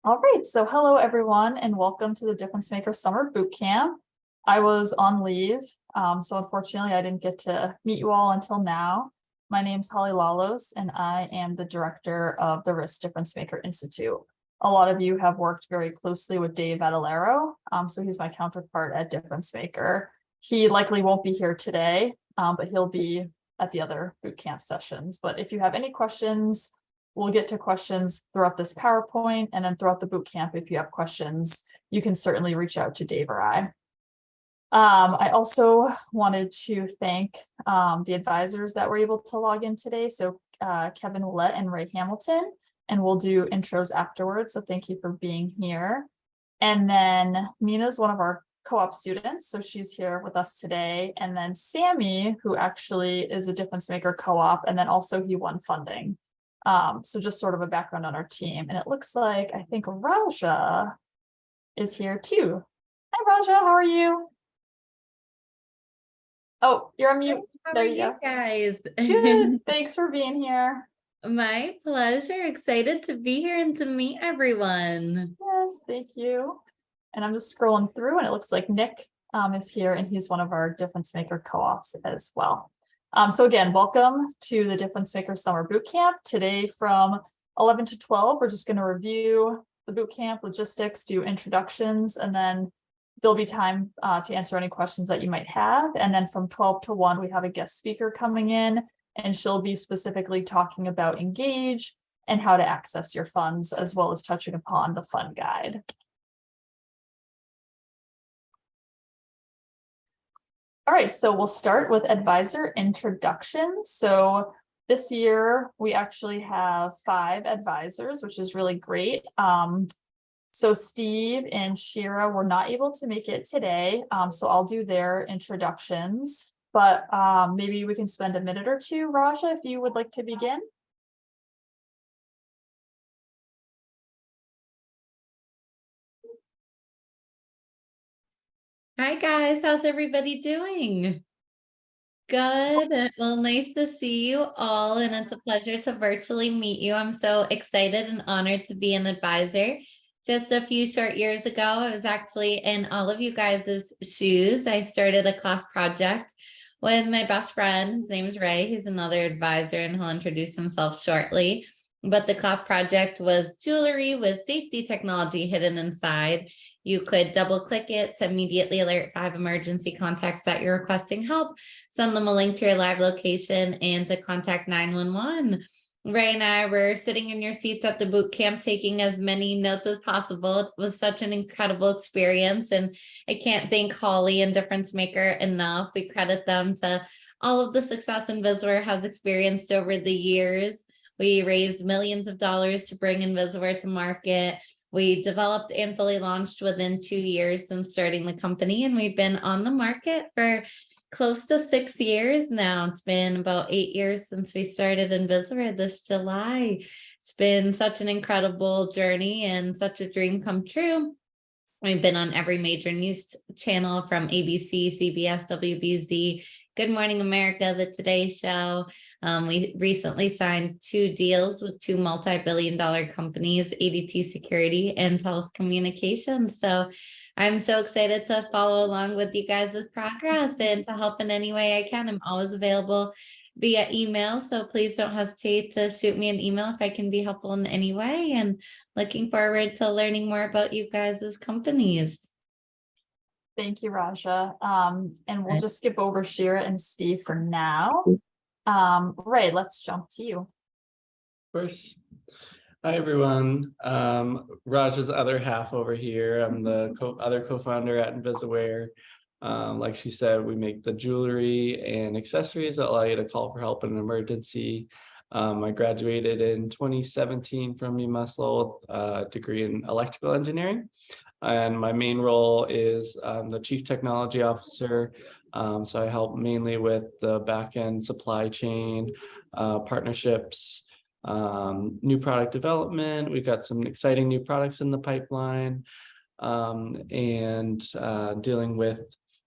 All right, so hello everyone and welcome to the Difference Maker Summer Boot Camp. I was on leave, so unfortunately I didn't get to meet you all until now. My name's Holly Lalos and I am the director of the Risk Difference Maker Institute. A lot of you have worked very closely with Dave Adalero, so he's my counterpart at Difference Maker. He likely won't be here today, but he'll be at the other boot camp sessions. But if you have any questions, we'll get to questions throughout this PowerPoint, and then throughout the boot camp, if you have questions, you can certainly reach out to Dave or I. I also wanted to thank the advisors that were able to log in today. So Kevin Willett and Ray Hamilton, and we'll do intros afterwards. So thank you for being here. And then Mina's one of our co-op students, so she's here with us today. And then Sammy, who actually is a Difference Maker co-op, and then also he won funding. So just sort of a background on our team. And it looks like, I think Raja is here too. Hi, Raja, how are you? Oh, you're on mute. How there are you you go. guys? Good, thanks for being here. My pleasure. Excited to be here and to meet everyone. Yes, thank you. And I'm just scrolling through and it looks like Nick is here and he's one of our Difference Maker co-ops as well. So again, welcome to the Difference Maker Summer Boot Camp. Today from 11 to 12, we're just going to review the boot camp logistics, do introductions, and then there'll be time to answer any questions that you might have. And then from 12 to 1, we have a guest speaker coming in, and she'll be specifically talking about Engage and how to access your funds, as well as touching upon the fund guide. All right, so we'll start with advisor introductions. So this year we actually have 5 advisors, which is really great. So Steve and Shira were not able to make it today, so I'll do their introductions, but maybe we can spend a minute or two, Raja, if you would like to begin. Hi guys, how's everybody doing? Good. Well, nice to see you all, and it's a pleasure to virtually meet you. I'm so excited and honored to be an advisor. Just a few short years ago, I was actually in all of you guys' shoes. I started a class project with my best friend. His name is Ray. He's another advisor, and he'll introduce himself shortly. But the class project was jewelry with safety technology hidden inside. You could double click it to immediately alert 5 emergency contacts that you're requesting help, send them a link to your live location, and to contact 911. Ray and I were sitting in your seats at the boot camp, taking as many notes as possible. It was such an incredible experience, and I can't thank Holly and Difference Maker enough. We credit them to all of the success Invisor has experienced over the years. We raised millions of dollars to bring Invisor to market. We developed and fully launched within 2 years since starting the company, and we've been on the market for close to 6 years now. It's been about 8 years since we started Invisor this July. It's been such an incredible journey and such a dream come true. We've been on every major news channel from ABC, CBS, WBZ, Good Morning America, The Today Show. We recently signed 2 deals with 2 multi-billion-dollar companies, ADT Security and TELUS Communications. So I'm so excited to follow along with you guys' progress and to help in any way I can. I'm always available via email, so please don't hesitate to shoot me an email if I can be helpful in any way, and looking forward to learning more about you guys' companies. Thank you, Raja. And we'll just skip over Shira and Steve for now. Ray, let's jump to you. First, hi everyone. Raja's other half over here. I'm the other co-founder at Invisaware. Like she said, we make the jewelry and accessories that allow you to call for help in an emergency. I graduated in 2017 from UMass with a degree in electrical engineering. And my main role is the Chief Technology Officer. So I help mainly with the back-end supply chain, partnerships, new product development. We've got some exciting new products in the pipeline, and dealing with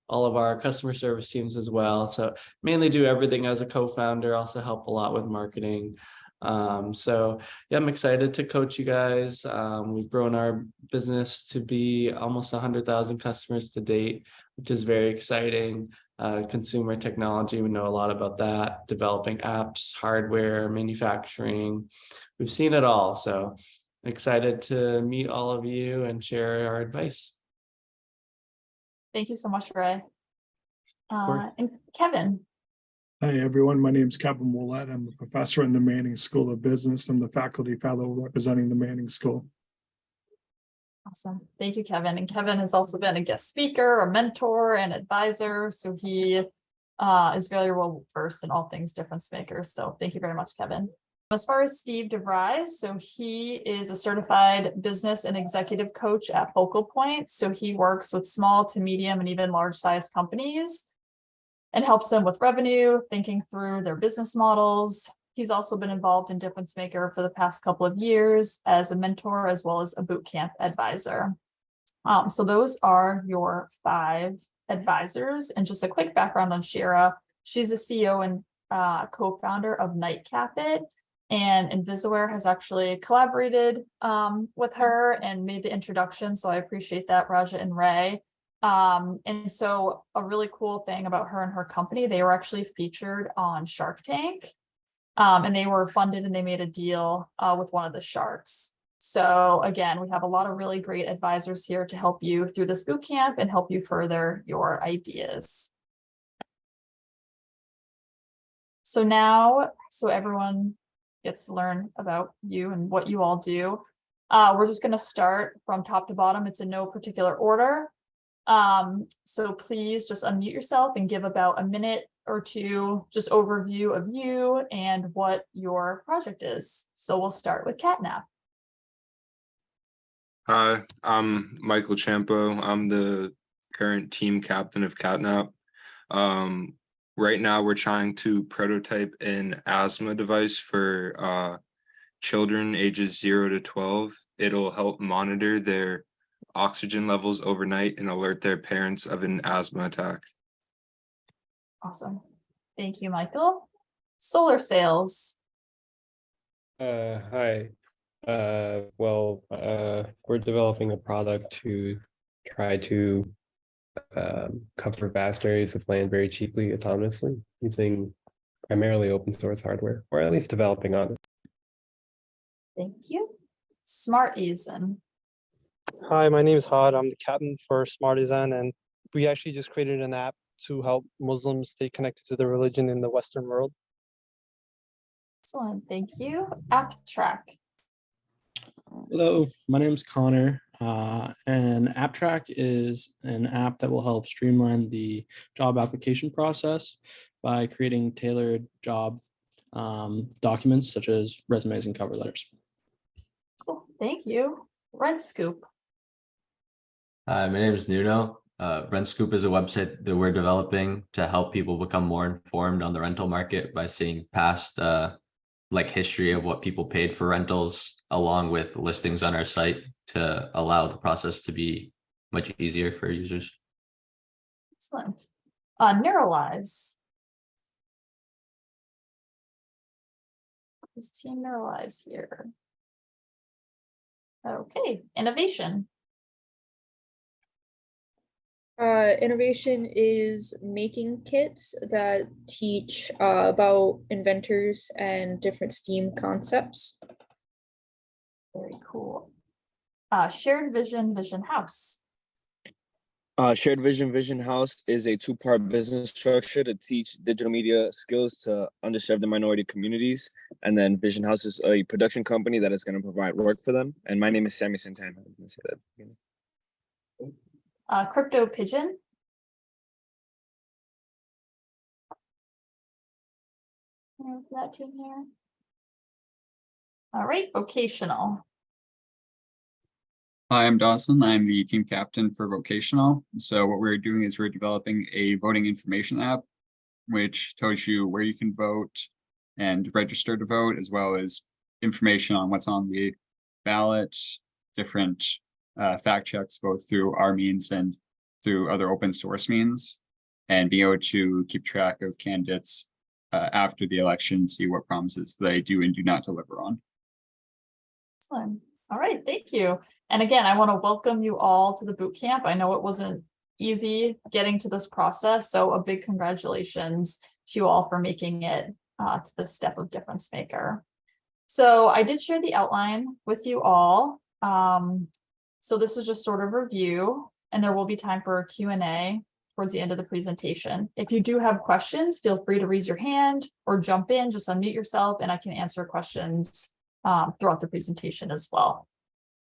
all of our customer service teams as well. So mainly do everything as a co-founder, also help a lot with marketing. So yeah, I'm excited to coach you guys. We've grown our business to be almost 100,000 customers to date, which is very exciting. Consumer technology, we know a lot about that, developing apps, hardware, manufacturing. We've seen it all. So excited to meet all of you and share our advice. Thank you so much, Ray. course. And Kevin. Hi, everyone. My name is Kevin Willett. I'm a professor in the Manning School of Business. I'm the faculty fellow representing the Manning School. Awesome. Thank you, Kevin. And Kevin has also been a guest speaker, a mentor, and advisor. So he is very well versed in all things difference makers. So thank you very much, Kevin. As far as Steve DeVries, so he is a certified business and executive coach at Focal Point. So he works with small to medium and even large size companies and helps them with revenue, thinking through their business models. He's also been involved in Difference Maker for the past couple of years as a mentor, as well as a boot camp advisor. So those are your 5 advisors. And just a quick background on Shira. She's the CEO and co-founder of Nightcap It. And Invisaware has actually collaborated with her and made the introduction. So I appreciate that, Raja and Ray. And so a really cool thing about her and her company, they were actually featured on Shark Tank. And they were funded and they made a deal with one of the sharks. So again, we have a lot of really great advisors here to help you through this boot camp and help you further your ideas. So now, so everyone gets to learn about you and what you all do. We're just going to start from top to bottom. It's in no particular order. So please just unmute yourself and give about a minute or two, just overview of you and what your project is. So we'll start with Catnap. Hi, I'm Michael Champo. I'm the current team captain of Catnap. Right now we're trying to prototype an asthma device for children ages 0 to 12. It'll help monitor their oxygen levels overnight and alert their parents of an asthma attack. Awesome. Thank you, Michael. Solar Sales. Hi. We're developing a product to try to cover vast areas of land very cheaply autonomously using primarily open source hardware, or at least developing on it. Thank you. Smart Eason. Hi, my name is Had. I'm the captain for Smartisan, and we actually just created an app to help Muslims stay connected to their religion in the Western world. Excellent. Thank you. App Track. Hello, my name is Connor, and AppTrack is an app that will help streamline the job application process by creating tailored job documents such as resumes and cover letters. Cool. Thank you. Rent Scoop. Hi, my name is Nuno. Rent Scoop is a website that we're developing to help people become more informed on the rental market by seeing past history of what people paid for rentals, along with listings on our site to allow the process to be much easier for users. Excellent. Neuralize. Is Team Neuralize here? Okay. Innovation. Innovation is making kits that teach about inventors and different STEAM concepts. Very cool. Shared Vision Vision House. Shared Vision House is a 2-part business structure to teach digital media skills to underserved and minority communities. And then Vision House is a production company that is going to provide work for them. And my name is Sammy Santana. I was going to say that. Crypto Pigeon. That team here. All right, vocational. Hi, I'm Dawson. I'm the team captain for vocational. So what we're doing is we're developing a voting information app, which tells you where you can vote and register to vote, as well as information on what's on the ballot, different fact checks, both through our means and through other open source means, and being able to keep track of candidates after the election, see what promises they do and do not deliver on. Excellent. All right, thank you. And again, I want to welcome you all to the boot camp. I know it wasn't easy getting to this process, so a big congratulations to you all for making it to this step of difference maker. So I did share the outline with you all. So this is just sort of review, and there will be time for a Q&A towards the end of the presentation. If you do have questions, feel free to raise your hand or jump in, just unmute yourself, and I can answer questions throughout the presentation as well.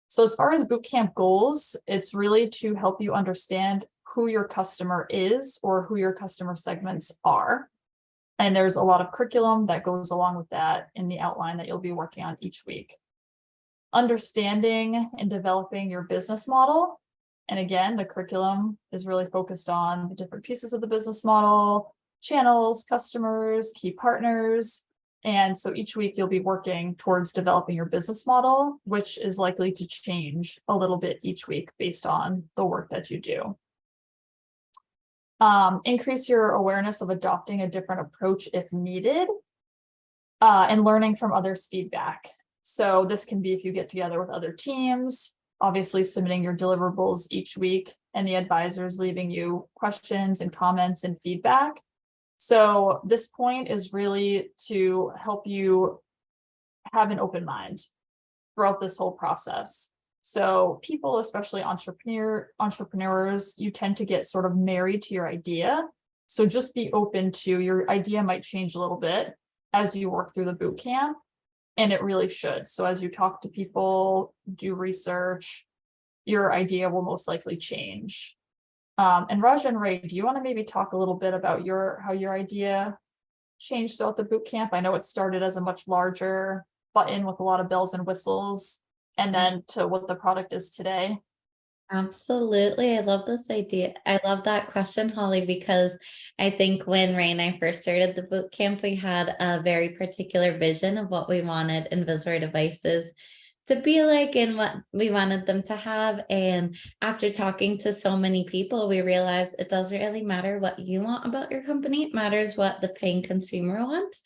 So as far as bootcamp goals, it's really to help you understand who your customer is or who your customer segments are. And there's a lot of curriculum that goes along with that in the outline that you'll be working on each week. Understanding and developing your business model. And again, the curriculum is really focused on the different pieces of the business model, channels, customers, key partners. And so each week you'll be working towards developing your business model, which is likely to change a little bit each week based on the work that you do. Increase your awareness of adopting a different approach if needed, and learning from others' feedback. So this can be if you get together with other teams, obviously submitting your deliverables each week, and the advisors leaving you questions and comments and feedback. So this point is really to help you have an open mind throughout this whole process. So people, especially entrepreneurs, you tend to get sort of married to your idea. So just be open to your idea might change a little bit as you work through the boot camp, and it really should. So as you talk to people, do research, your idea will most likely change. And Raj and Ray, do you want to maybe talk a little bit about how your idea changed throughout the boot camp? I know it started as a much larger button with a lot of bells and whistles, and then to what the product is today. Absolutely. I love this idea. I love that question, Holly, because I think when Ray and I first started the boot camp, we had a very particular vision of what we wanted Invisor devices to be like and what we wanted them to have. And after talking to so many people, we realized it doesn't really matter what you want about your company. It matters what the paying consumer wants.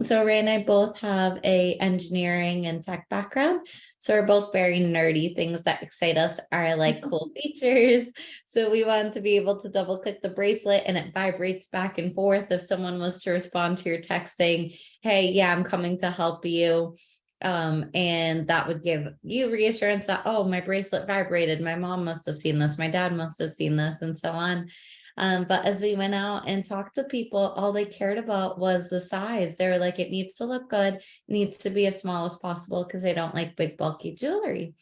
So Ray and I both have a engineering and tech background. So we're both very nerdy. Things that excite us are like cool features. So we want to be able to double click the bracelet and it vibrates back and forth if someone was to respond to your text saying, hey, yeah, I'm coming to help you. And that would give you reassurance that, oh, my bracelet vibrated. My mom must have seen this. My dad must have seen this, and so on. But as we went out and talked to people, all they cared about was the size. They were like, it needs to look good, it needs to be as small as possible because they don't like big, bulky jewelry.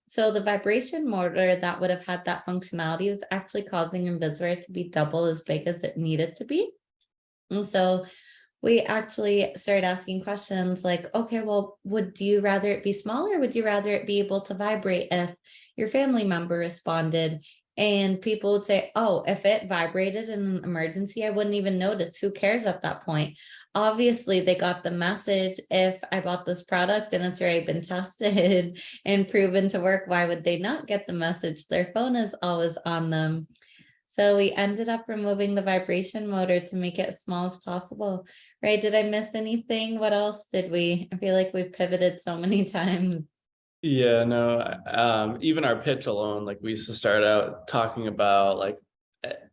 So the vibration motor that would have had that functionality was actually causing Invisor to be double as big as it needed to be. And so we actually started asking questions like, okay, well, would you rather it be smaller? Or would you rather it be able to vibrate if your family member responded? And people would say, oh, if it vibrated in an emergency, I wouldn't even notice. Who cares at that point? Obviously, they got the message. If I bought this product and it's already been tested and proven to work, why would they not get the message? Their phone is always on them. So we ended up removing the vibration motor to make it as small as possible. Right? Did I miss anything? What else did we? I feel like we've pivoted so many times. Yeah, no, even our pitch alone, like we used to start out talking about like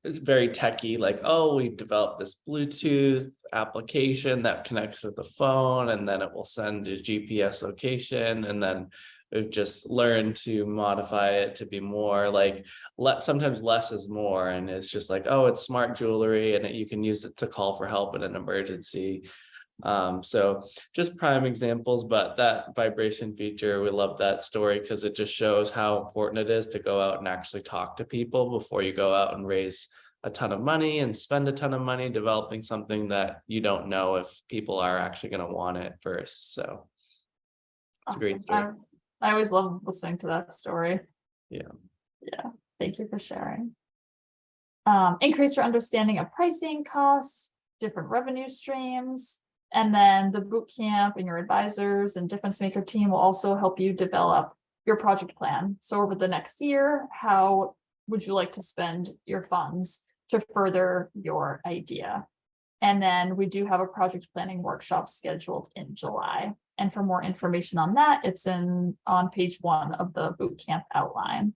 it's very techy, like, oh, we developed this Bluetooth application that connects with the phone and then it will send a GPS location, and then we've just learned to modify it to be more like sometimes less is more, and it's just like, oh, it's smart jewelry and you can use it to call for help in an emergency. So just prime examples, but that vibration feature, we love that story because it just shows how important it is to go out and actually talk to people before you go out and raise a ton of money and spend a ton of money developing something that you don't know if people are actually going to want it first. So it's a great story. I always love listening to that story. Yeah. Thank you for sharing. Increase your understanding of pricing, costs, different revenue streams. And then the boot camp and your advisors and difference maker team will also help you develop your project plan. So over the next year, how would you like to spend your funds to further your idea? And then we do have a project planning workshop scheduled in July. And for more information on that, it's on page 1 of the boot camp outline.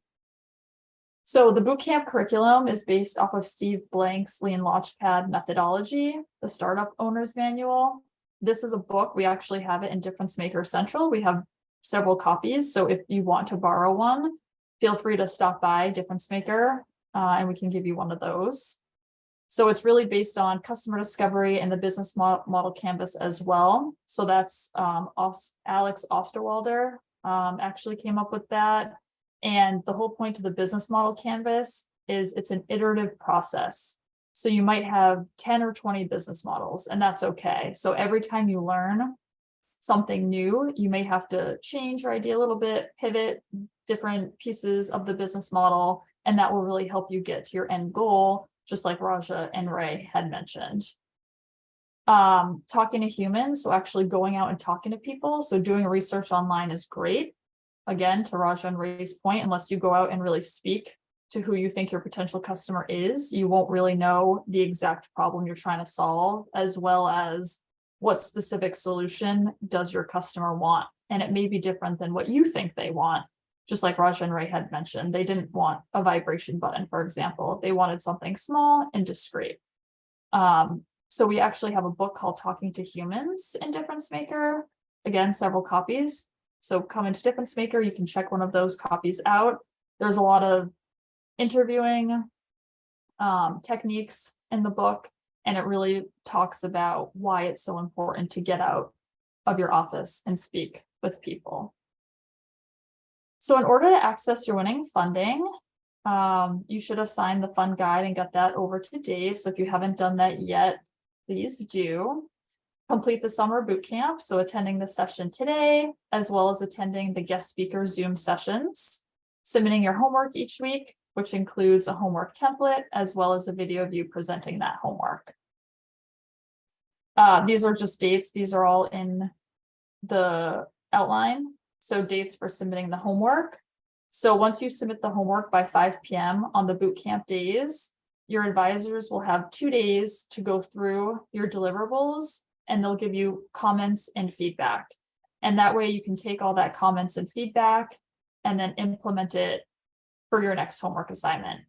So the boot camp curriculum is based off of Steve Blank's Lean Launchpad methodology, the Startup Owner's Manual. This is a book. We actually have it in Difference Maker Central. We have several copies. So if you want to borrow one, feel free to stop by Difference Maker and we can give you one of those. So it's really based on customer discovery and the business model canvas as well. So that's Alex Osterwalder actually came up with that. And the whole point of the business model canvas is it's an iterative process. So you might have 10 or 20 business models, and that's okay. So every time you learn something new, you may have to change your idea a little bit, pivot different pieces of the business model, and that will really help you get to your end goal, just like Raja and Ray had mentioned. Talking to humans, so actually going out and talking to people. So doing research online is great. Again, to Raja and Ray's point, unless you go out and really speak to who you think your potential customer is, you won't really know the exact problem you're trying to solve, as well as what specific solution does your customer want. And it may be different than what you think they want. Just like Raja and Ray had mentioned, they didn't want a vibration button, for example. They wanted something small and discreet. So we actually have a book called Talking to Humans in Difference Maker. Again, several copies. So come into Difference Maker, you can check one of those copies out. There's a lot of interviewing techniques in the book, and it really talks about why it's so important to get out of your office and speak with people. So in order to access your winning funding, you should have signed the fund guide and got that over to Dave. So if you haven't done that yet, please do. Complete the summer boot camp, so attending the session today, as well as attending the guest speaker Zoom sessions, submitting your homework each week, which includes a homework template, as well as a video of you presenting that homework. These are just dates. These are all in the outline. So dates for submitting the homework. So once you submit the homework by 5 p.m. on the boot camp days, your advisors will have 2 days to go through your deliverables, and they'll give you comments and feedback. And that way you can take all that comments and feedback and then implement it for your next homework assignment.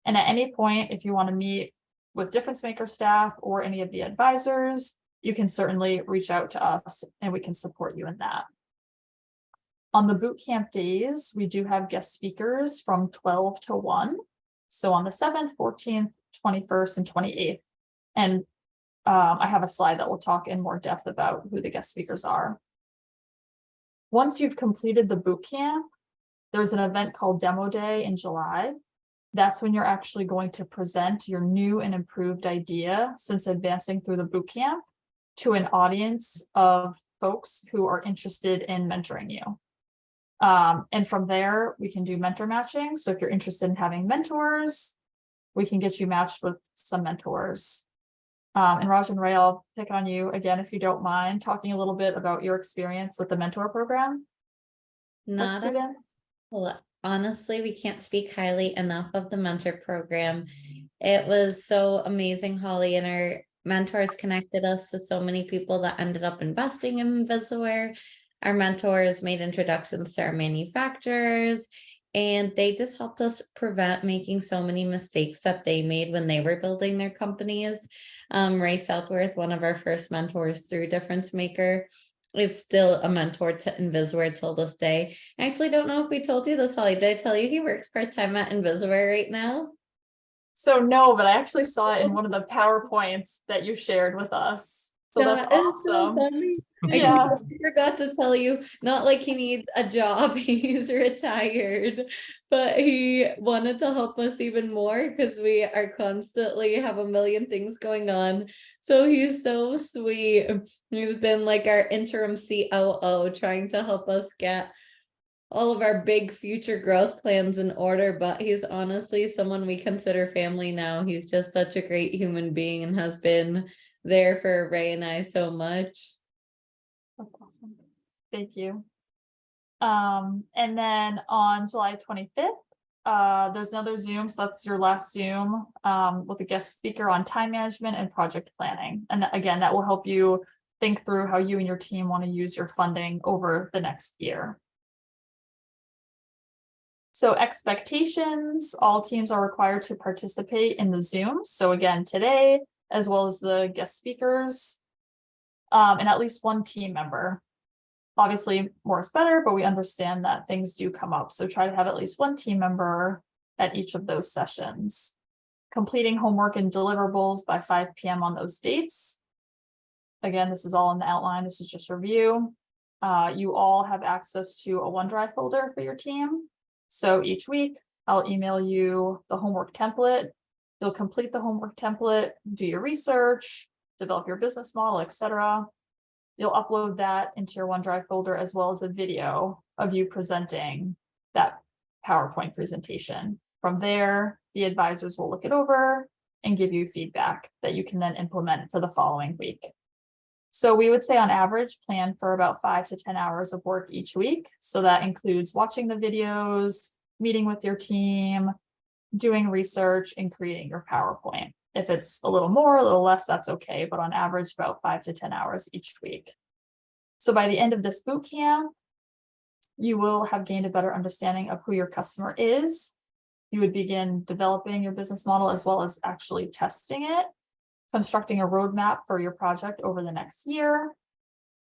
And at any point, if you want to meet with Difference Maker staff or any of the advisors, you can certainly reach out to us and we can support you in that. On the boot camp days, we do have guest speakers from 12 to 1. So on the 7th, 14th, 21st, and 28th. And I have a slide that will talk in more depth about who the guest speakers are. Once you've completed the boot camp, there's an event called Demo Day in July. That's when you're actually going to present your new and improved idea since advancing through the boot camp to an audience of folks who are interested in mentoring you. And from there, we can do mentor matching. So if you're interested in having mentors, we can get you matched with some mentors. And Raj and Ray, I'll pick on you again, if you don't mind, talking a little bit about your experience with the mentor program. Not students. Well, honestly, we can't speak highly enough of the mentor program. It was so amazing, Holly, and our mentors connected us to so many people that ended up investing in Invisaware. Our mentors made introductions to our manufacturers, and they just helped us prevent making so many mistakes that they made when they were building their companies. Ray Southworth, one of our first mentors through Difference Maker, is still a mentor to Invisaware till this day. I actually don't know if we told you this, Holly. Did I tell you he works part-time at Invisaware right now? So no, but I actually saw it in one of the PowerPoints that you shared with us. So that's awesome. So funny. Yeah. I forgot to tell you, not like he needs a job, he's retired, but he wanted to help us even more because we are constantly have a million things going on. So he's so sweet. He's been like our interim COO, trying to help us get all of our big future growth plans in order, but he's honestly someone we consider family now. He's just such a great human being and has been there for Ray and I so much. That's awesome. Thank you. And then on July 25th, There's another Zoom, so that's your last Zoom, with a guest speaker on time management and project planning. And again, that will help you think through how you and your team want to use your funding over the next year. So expectations, all teams are required to participate in the Zoom. So again, today, as well as the guest speakers, and at least one team member. Obviously, more is better, but we understand that things do come up. So try to have at least one team member at each of those sessions. Completing homework and deliverables by 5 p.m. on those dates. Again, this is all in the outline. This is just review. You all have access to a OneDrive folder for your team. So each week, I'll email you the homework template. You'll complete the homework template, do your research, develop your business model, etc. You'll upload that into your OneDrive folder as well as a video of you presenting that PowerPoint presentation. From there, the advisors will look it over and give you feedback that you can then implement for the following week. So we would say on average, plan for about 5 to 10 hours of work each week. So that includes watching the videos, meeting with your team, doing research, and creating your PowerPoint. If it's a little more, a little less, that's okay. But on average, about 5 to 10 hours each week. So by the end of this boot camp, you will have gained a better understanding of who your customer is. You would begin developing your business model as well as actually testing it, constructing a roadmap for your project over the next year,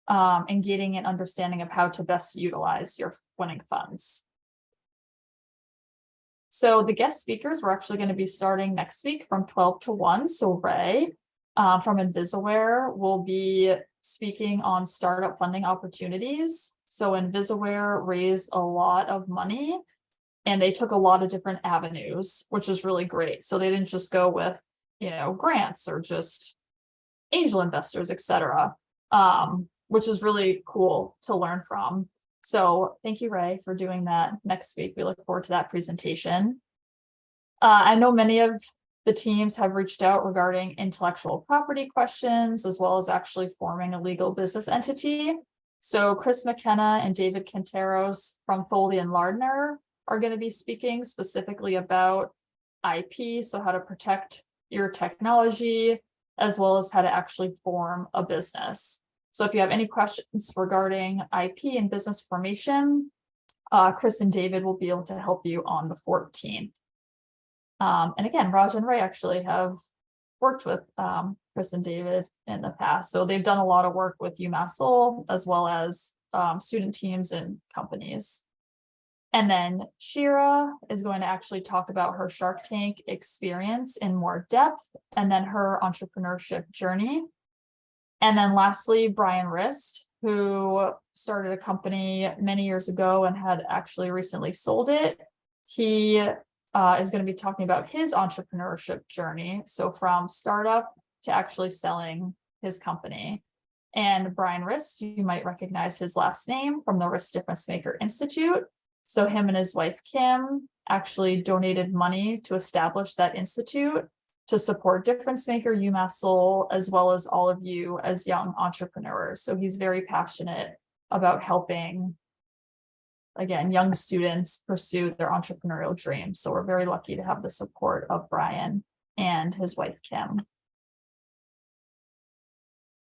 and getting an understanding of how to best utilize your winning funds. So the guest speakers, we're actually going to be starting next week from 12 to 1. So Ray from Invisaware will be speaking on startup funding opportunities. So Invisaware raised a lot of money and they took a lot of different avenues, which is really great. So they didn't just go with, grants or just angel investors, etc., which is really cool to learn from. So thank you, Ray, for doing that next week. We look forward to that presentation. I know many of the teams have reached out regarding intellectual property questions, as well as actually forming a legal business entity. So Chris McKenna and David Quinteros from Foley and Lardner are going to be speaking specifically about IP, so how to protect your technology, as well as how to actually form a business. So if you have any questions regarding IP and business formation, Chris and David will be able to help you on the 14th. And again, Raj and Ray actually have worked with Chris and David in the past. So they've done a lot of work with UMass Lowell, as well as student teams and companies. And then Shira is going to actually talk about her Shark Tank experience in more depth, and then her entrepreneurship journey. And then lastly, Brian Rist, who started a company many years ago and had actually recently sold it. He is going to be talking about his entrepreneurship journey. So from startup to actually selling his company. And Brian Rist, you might recognize his last name from the Rist Difference Maker Institute. So him and his wife, Kim, actually donated money to establish that institute to support Difference Maker, UMass Lowell, as well as all of you as young entrepreneurs. So he's very passionate about helping, again, young students pursue their entrepreneurial dreams. So we're very lucky to have the support of Brian and his wife, Kim.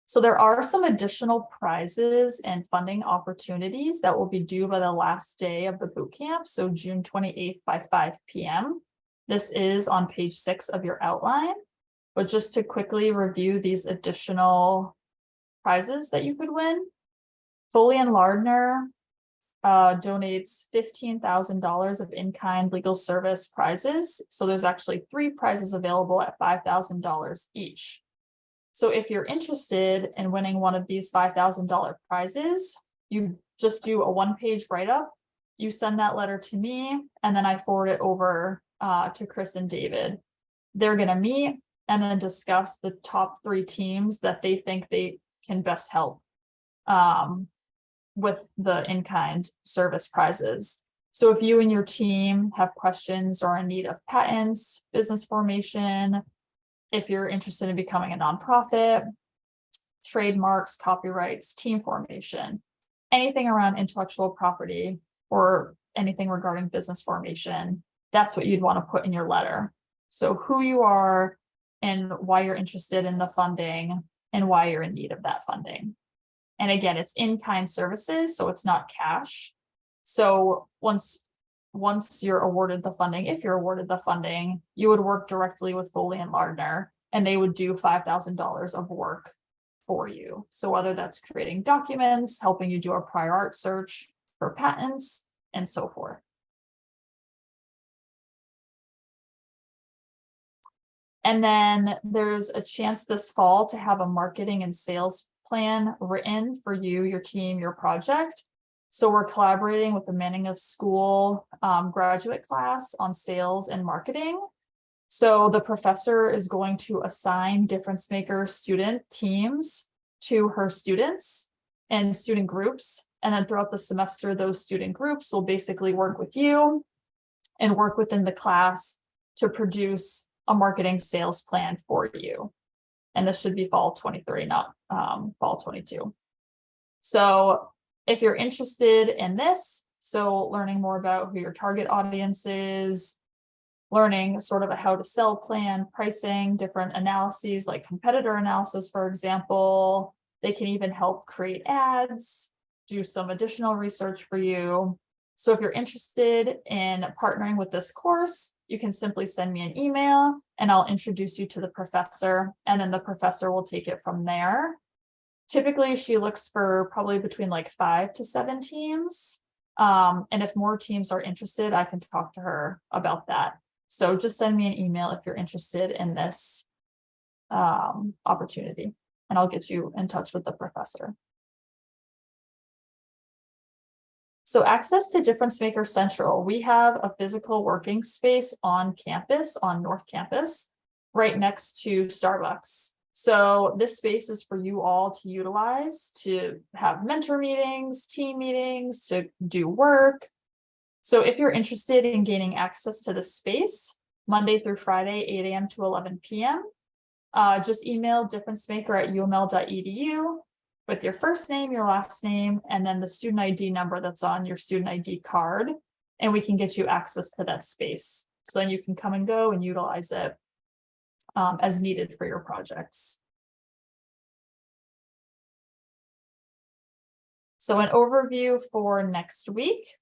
So there are some additional prizes and funding opportunities that will be due by the last day of the boot camp. So June 28th by 5 p.m. This is on page 6 of your outline, but just to quickly review these additional prizes that you could win. Foley and Lardner donates $15,000 of in-kind legal service prizes. So there's actually 3 prizes available at $5,000 each. So if you're interested in winning one of these $5,000 prizes, you just do a 1-page write-up. You send that letter to me, and then I forward it over to Chris and David. They're going to meet and then discuss the top 3 teams that they think they can best help with the in-kind service prizes. So if you and your team have questions or are in need of patents, business formation, if you're interested in becoming a nonprofit, trademarks, copyrights, team formation, anything around intellectual property or anything regarding business formation, that's what you'd want to put in your letter. So who you are and why you're interested in the funding and why you're in need of that funding. And again, it's in-kind services, so it's not cash. So once you're awarded the funding, if you're awarded the funding, you would work directly with Foley and Lardner, and they would do $5,000 of work for you. So whether that's creating documents, helping you do a prior art search for patents, and so forth. And then there's a chance this fall to have a marketing and sales plan written for you, your team, your project. So we're collaborating with the Manning of School graduate class on sales and marketing. So the professor is going to assign difference maker student teams to her students and student groups. And then throughout the semester, those student groups will basically work with you and work within the class to produce a marketing sales plan for you. And this should be fall 23, not fall 22. So if you're interested in this, so learning more about who your target audience is, learning sort of a how to sell plan, pricing, different analyses like competitor analysis, for example. They can even help create ads, do some additional research for you. So if you're interested in partnering with this course, you can simply send me an email and I'll introduce you to the professor, and then the professor will take it from there. Typically, she looks for probably between like 5 to 7 teams. And if more teams are interested, I can talk to her about that. So just send me an email if you're interested in this opportunity, and I'll get you in touch with the professor. So access to Difference Maker Central. We have a physical working space on campus, on North Campus, right next to Starbucks. So this space is for you all to utilize to have mentor meetings, team meetings, to do work. So if you're interested in gaining access to the space, Monday through Friday, 8 a.m. to 11 p.m., just email differencemaker@uml.edu with your first name, your last name, and then the student ID number that's on your student ID card, and we can get you access to that space. So then you can come and go and utilize it as needed for your projects. So an overview for next week.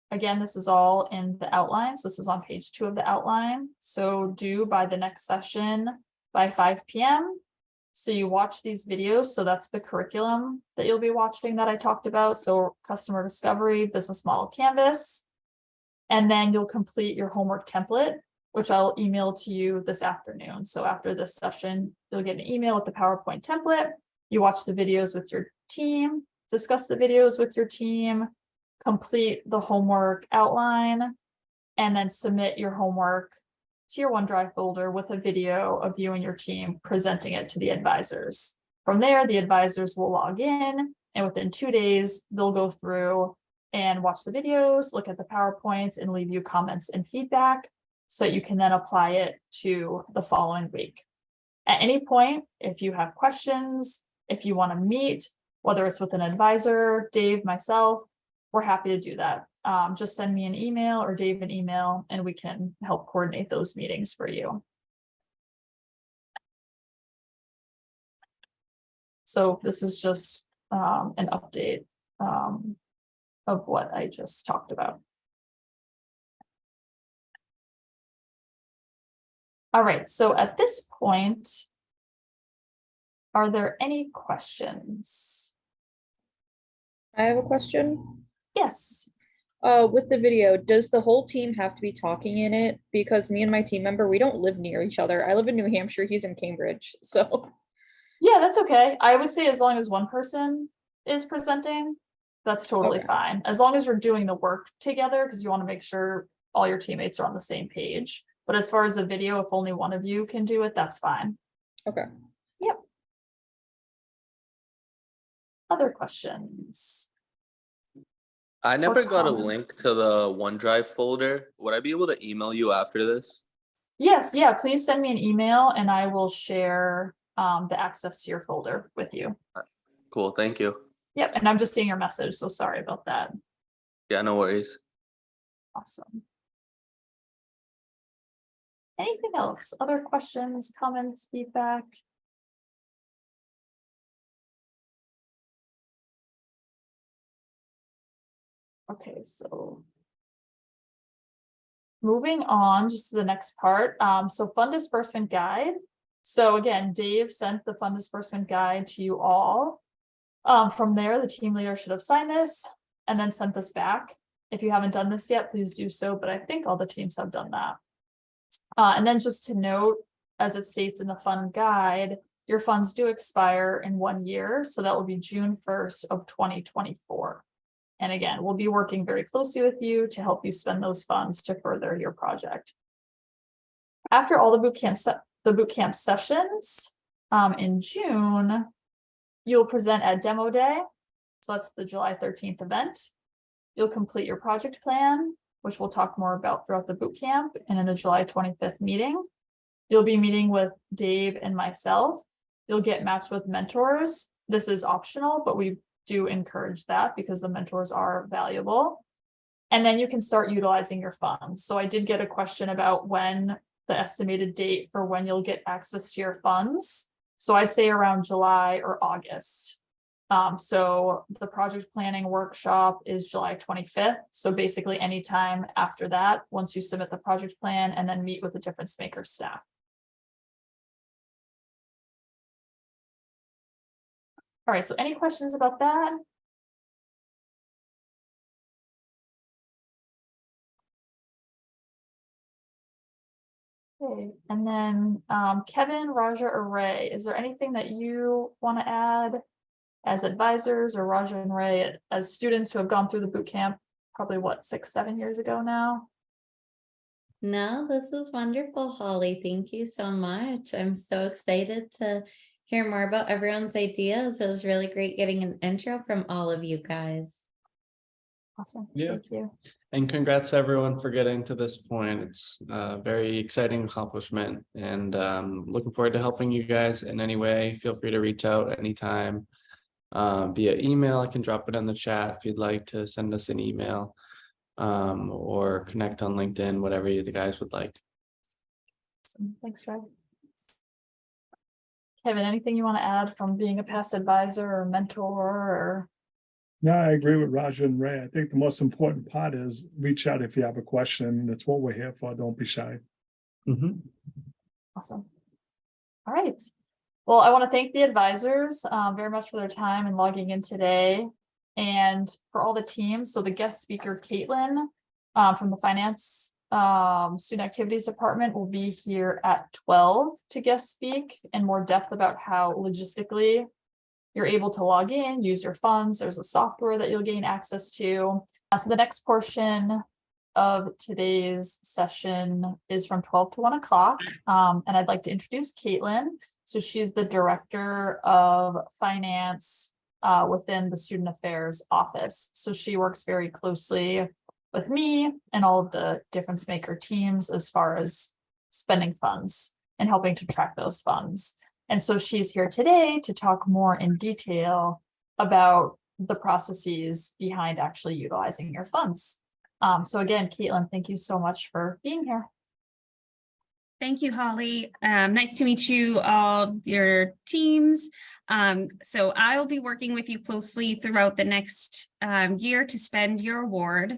Again, this is all in the outline. So this is on page 2 of the outline. So due by the next session by 5 p.m. So you watch these videos. So that's the curriculum that you'll be watching that I talked about. So customer discovery, business model canvas. And then you'll complete your homework template, which I'll email to you this afternoon. So after this session, you'll get an email with the PowerPoint template. You watch the videos with your team, discuss the videos with your team, complete the homework outline, and then submit your homework to your OneDrive folder with a video of you and your team presenting it to the advisors. From there, the advisors will log in, and within 2 days, they'll go through and watch the videos, look at the PowerPoints, and leave you comments and feedback so you can then apply it to the following week. At any point, if you have questions, if you want to meet, whether it's with an advisor, Dave, myself, we're happy to do that. Just send me an email or Dave an email, and we can help coordinate those meetings for you. So this is just an update of what I just talked about. All right, so at this point, are there any questions? I have a question. Yes. With the video, does the whole team have to be talking in it? Because me and my team member, we don't live near each other. I live in New Hampshire, he's in Cambridge, so. Yeah, that's okay. I would say as long as one person is presenting, that's totally Okay. fine. As long as you're doing the work together, because you want to make sure all your teammates are on the same page. But as far as the video, if only one of you can do it, that's fine. Okay. Yep. Other questions? I never got a comments? link to the OneDrive folder. Would I be able to email you after this? Yes, yeah, please send me an email and I will share the access to your folder with you. Cool, thank you. Yep, and I'm just seeing your message, so sorry about that. Yeah, no worries. Awesome. Anything else? Other questions, comments, feedback? Okay, so moving on just to the next part. So fund disbursement guide. So again, Dave sent the fund disbursement guide to you all. From there, the team leader should have signed this and then sent this back. If you haven't done this yet, please do so, but I think all the teams have done that. And then just to note, as it states in the fund guide, your funds do expire in 1 year, so that will be June 1st of 2024. And again, we'll be working very closely with you to help you spend those funds to further your project. After all the boot camp sessions in June, you'll present at demo day. So that's the July 13th event. You'll complete your project plan, which we'll talk more about throughout the boot camp and in the July 25th meeting. You'll be meeting with Dave and myself. You'll get matched with mentors. This is optional, but we do encourage that because the mentors are valuable. And then you can start utilizing your funds. So I did get a question about when the estimated date for when you'll get access to your funds. So I'd say around July or August. So the project planning workshop is July 25th. So basically anytime after that, once you submit the project plan and then meet with the Difference Maker staff. All right, so any questions about that? Okay, and then Kevin, Raja, or Ray, is there anything that you want to add as advisors, or Raja and Ray as students who have gone through the boot camp probably what, 6-7 years ago now? No, this is wonderful, Holly. Thank you so much. I'm so excited to hear more about everyone's ideas. It was really great getting an intro from all of you guys. Awesome. Yeah. Thank you. And congrats everyone for getting to this point. It's a very exciting accomplishment, and looking forward to helping you guys in any way. Feel free to reach out anytime via email. I can drop it in the chat if you'd like to send us an email, or connect on LinkedIn, whatever you guys would like. Awesome. Thanks, Ray. Kevin, anything you want to add from being a past advisor or mentor or? No, I agree with Raja and Ray. I think the most important part is reach out if you have a question. That's what we're here for. Don't be shy. Awesome. All right. Well, I want to thank the advisors very much for their time and logging in today, and for all the teams. So the guest speaker, Caitlin, from the finance student activities department, will be here at 12 to guest speak in more depth about how logistically you're able to log in, use your funds. There's a software that you'll gain access to. So the next portion of today's session is from 12 to 1 o'clock. And I'd like to introduce Caitlin. So she's the director of finance within the student affairs office. So she works very closely with me and all of the Difference Maker teams as far as spending funds and helping to track those funds. And so she's here today to talk more in detail about the processes behind actually utilizing your funds. So again, Caitlin, thank you so much for being here. Thank you, Holly. Nice to meet you all, your teams. So I'll be working with you closely throughout the next year to spend your award.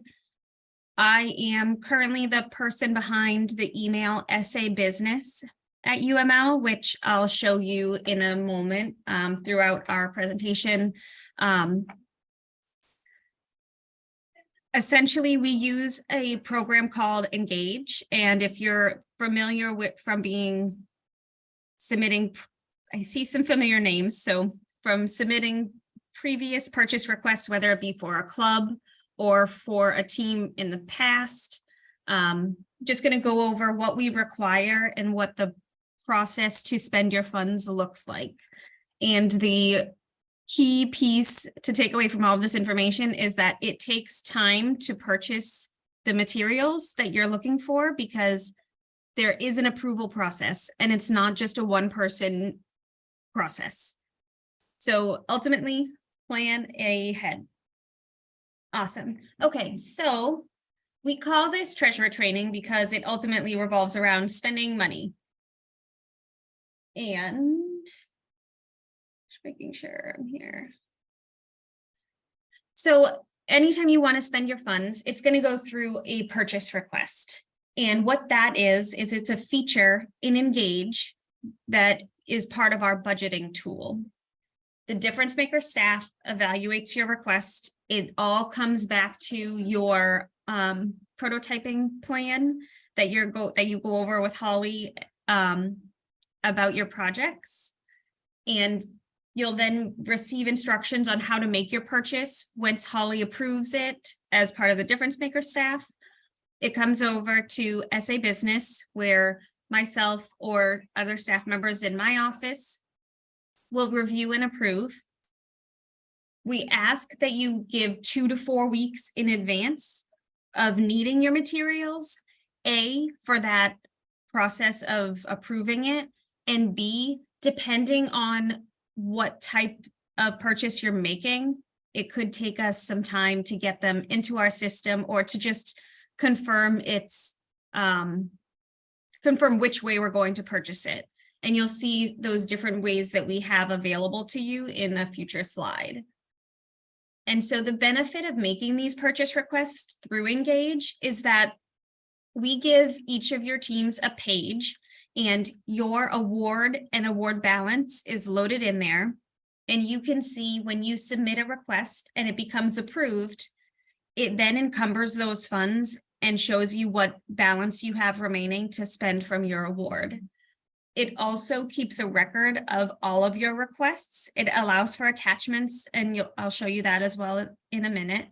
I am currently the person behind the email essay business at UML, which I'll show you in a moment throughout our presentation. Essentially, we use a program called Engage, and if you're familiar with submitting, I see some familiar names. So from submitting previous purchase requests, whether it be for a club or for a team in the past, just going to go over what we require and what the process to spend your funds looks like. And the key piece to take away from all of this information is that it takes time to purchase the materials that you're looking for, because there is an approval process and it's not just a one-person process. So ultimately, plan ahead. Awesome. Okay, so We call this treasurer training because it ultimately revolves around spending money. And just making sure I'm here. So anytime you want to spend your funds, it's going to go through a purchase request. And what that is it's a feature in Engage that is part of our budgeting tool. The difference maker staff evaluates your request. It all comes back to your prototyping plan that you go over with Holly about your projects. And you'll then receive instructions on how to make your purchase. Once Holly approves it as part of the difference maker staff, it comes over to SA Business, where myself or other staff members in my office will review and approve. We ask that you give 2 to 4 weeks in advance of needing your materials, A, for that process of approving it, and B, depending on what type of purchase you're making, it could take us some time to get them into our system or to just confirm confirm which way we're going to purchase it. And you'll see those different ways that we have available to you in a future slide. And so the benefit of making these purchase requests through Engage is that we give each of your teams a page, and your award and award balance is loaded in there. And you can see when you submit a request and it becomes approved, it then encumbers those funds and shows you what balance you have remaining to spend from your award. It also keeps a record of all of your requests. It allows for attachments, and I'll show you that as well in a minute.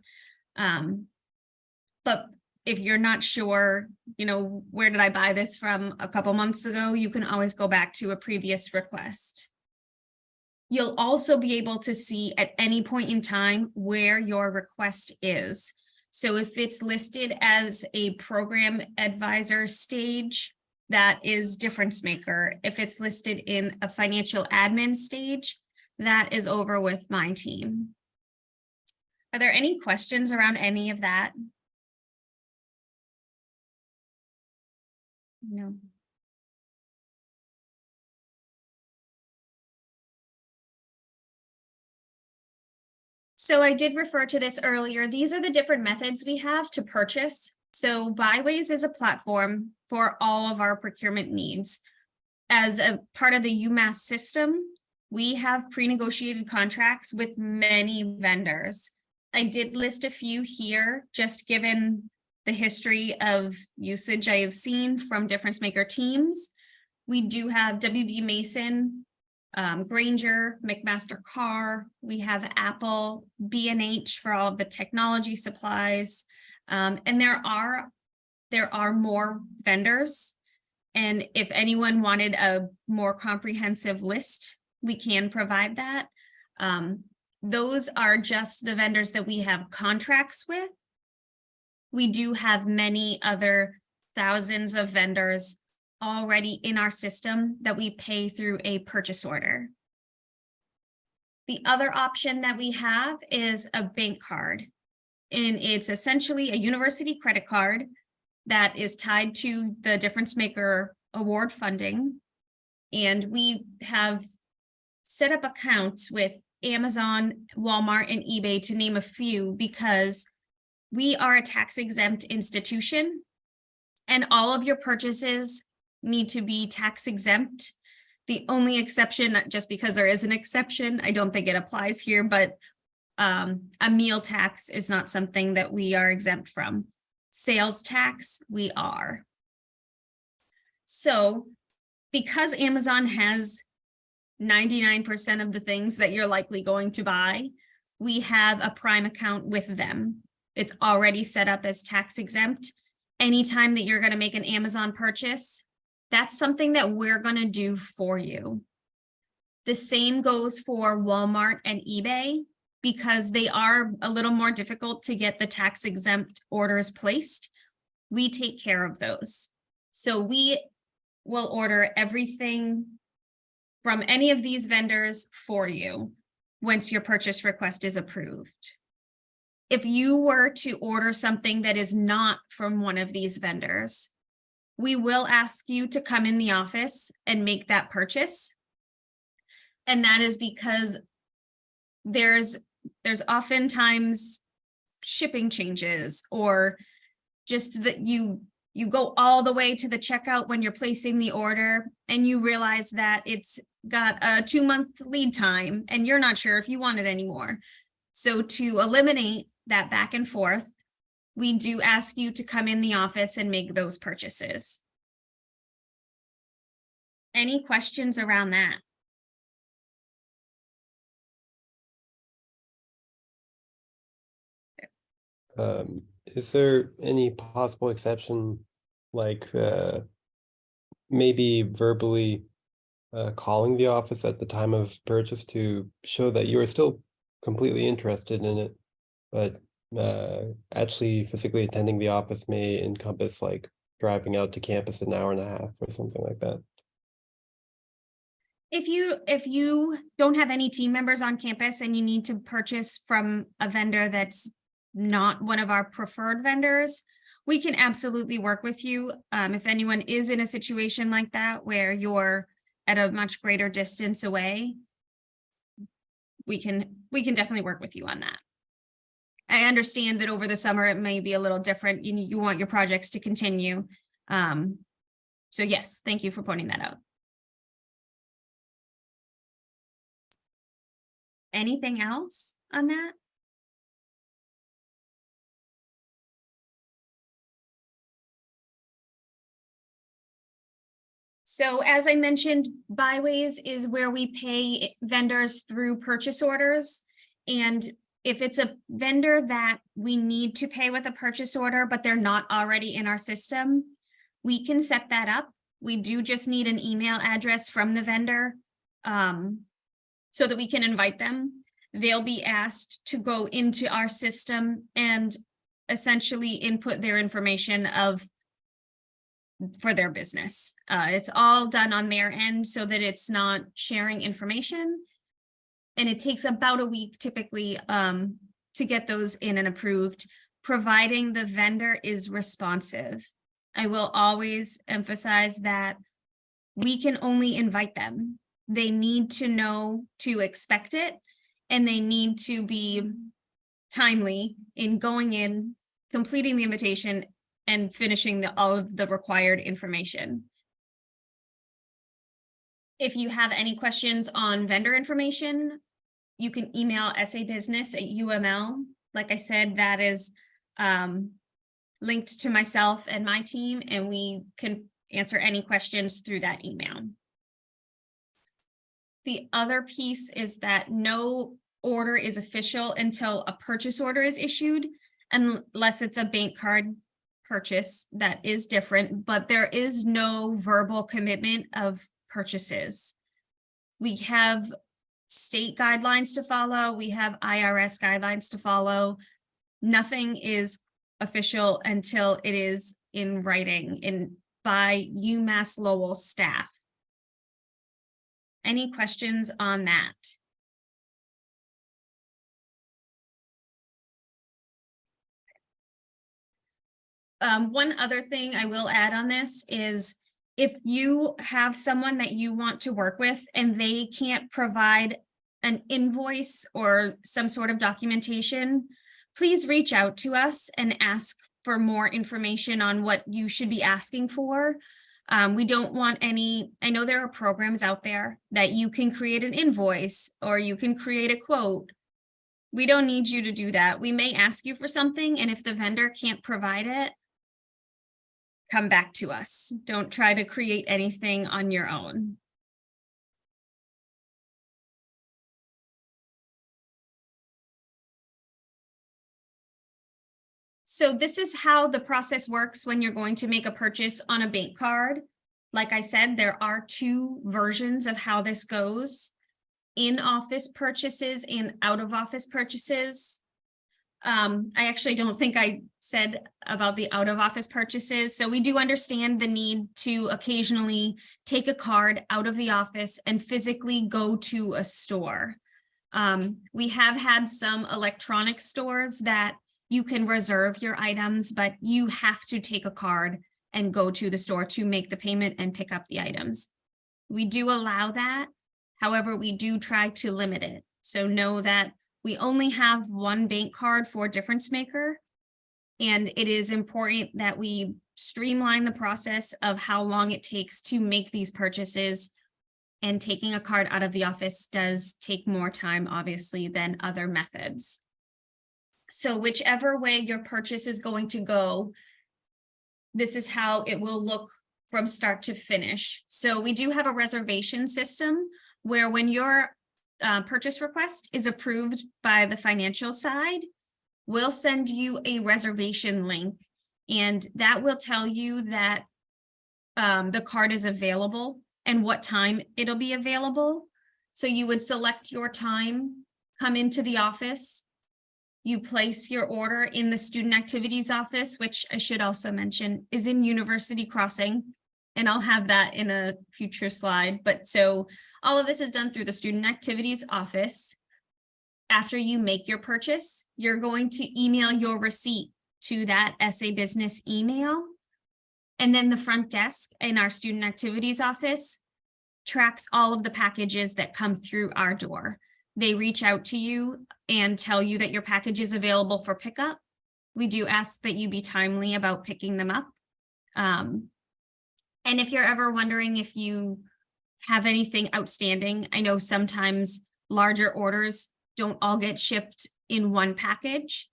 But if you're not sure, where did I buy this from a couple months ago, you can always go back to a previous request. You'll also be able to see at any point in time where your request is. So if it's listed as a program advisor stage, that is difference maker. If it's listed in a financial admin stage, that is over with my team. Are there any questions around any of that? No. So I did refer to this earlier. These are the different methods we have to purchase. So Byways is a platform for all of our procurement needs. As a part of the UMass system, we have pre-negotiated contracts with many vendors. I did list a few here, just given the history of usage I have seen from difference maker teams. We do have WB Mason, Granger, McMaster Carr. We have Apple, B&H for all of the technology supplies. And there are more vendors. And if anyone wanted a more comprehensive list, we can provide that. Those are just the vendors that we have contracts with. We do have many other thousands of vendors already in our system that we pay through a purchase order. The other option that we have is a bank card, and it's essentially a university credit card that is tied to the difference maker award funding. And we have set up accounts with Amazon, Walmart, and eBay, to name a few, because we are a tax exempt institution and all of your purchases need to be tax exempt. The only exception, just because there is an exception, I don't think it applies here, but a meal tax is not something that we are exempt from. Sales tax, we are. So because Amazon has 99% of the things that you're likely going to buy, we have a Prime account with them. It's already set up as tax exempt. Anytime that you're going to make an Amazon purchase, that's something that we're going to do for you. The same goes for Walmart and eBay, because they are a little more difficult to get the tax exempt orders placed. We take care of those. So we will order everything from any of these vendors for you once your purchase request is approved. if you were to order something that is not from one of these vendors, we will ask you to come in the office and make that purchase. And that is because there's oftentimes shipping changes, or just that you go all the way to the checkout when you're placing the order and you realize that it's got a 2-month lead time and you're not sure if you want it anymore. So to eliminate that back and forth, we do ask you to come in the office and make those purchases. Any questions around that? Is there any possible exception, like maybe verbally calling the office at the time of purchase to show that you are still completely interested in it, but actually physically attending the office may encompass like driving out to campus an hour and a half or something like that? If you don't have any team members on campus and you need to purchase from a vendor that's not one of our preferred vendors, we can absolutely work with you. If anyone is in a situation like that where you're at a much greater distance away, we can definitely work with you on that. I understand that over the summer it may be a little different. You want your projects to continue. So yes, thank you for pointing that out. Anything else on that? So as I mentioned, byways is where we pay vendors through purchase orders. And if it's a vendor that we need to pay with a purchase order, but they're not already in our system, we can set that up. We do just need an email address from the vendor so that we can invite them. They'll be asked to go into our system and essentially input their information for their business. It's all done on their end so that it's not sharing information. And it takes about a week typically to get those in and approved, providing the vendor is responsive. I will always emphasize that we can only invite them. They need to know to expect it, and they need to be timely in going in, completing the invitation, and finishing all of the required information. If you have any questions on vendor information, you can email sabusiness@uml. Like I said, that is linked to myself and my team, and we can answer any questions through that email. The other piece is that no order is official until a purchase order is issued, unless it's a bank card purchase. That is different, but there is no verbal commitment of purchases. We have state guidelines to follow. We have IRS guidelines to follow. Nothing is official until it is in writing by UMass Lowell staff. Any questions on that? One other thing I will add on this is if you have someone that you want to work with and they can't provide an invoice or some sort of documentation, please reach out to us and ask for more information on what you should be asking for. We don't want any, I know there are programs out there that you can create an invoice or you can create a quote. We don't need you to do that. We may ask you for something, and if the vendor can't provide it, come back to us. Don't try to create anything on your own. So this is how the process works when you're going to make a purchase on a bank card. Like I said, there are 2 versions of how this goes: in-office purchases and out-of-office purchases. I actually don't think I said about the out-of-office purchases. So we do understand the need to occasionally take a card out of the office and physically go to a store. We have had some electronic stores that you can reserve your items, but you have to take a card and go to the store to make the payment and pick up the items. We do allow that. However, we do try to limit it. So know that we only have one bank card for Difference Maker. And it is important that we streamline the process of how long it takes to make these purchases. And taking a card out of the office does take more time, obviously, than other methods. So whichever way your purchase is going to go, this is how it will look from start to finish. So we do have a reservation system where when your purchase request is approved by the financial side, we'll send you a reservation link, and that will tell you that the card is available and what time it'll be available. So you would select your time, come into the office, you place your order in the student activities office, which I should also mention is in University Crossing. And I'll have that in a future slide. But so all of this is done through the student activities office. After you make your purchase, you're going to email your receipt to that SA Business email. And then the front desk in our student activities office tracks all of the packages that come through our door. They reach out to you and tell you that your package is available for pickup. We do ask that you be timely about picking them up. And if you're ever wondering if you have anything outstanding, I know sometimes larger orders don't all get shipped in one package.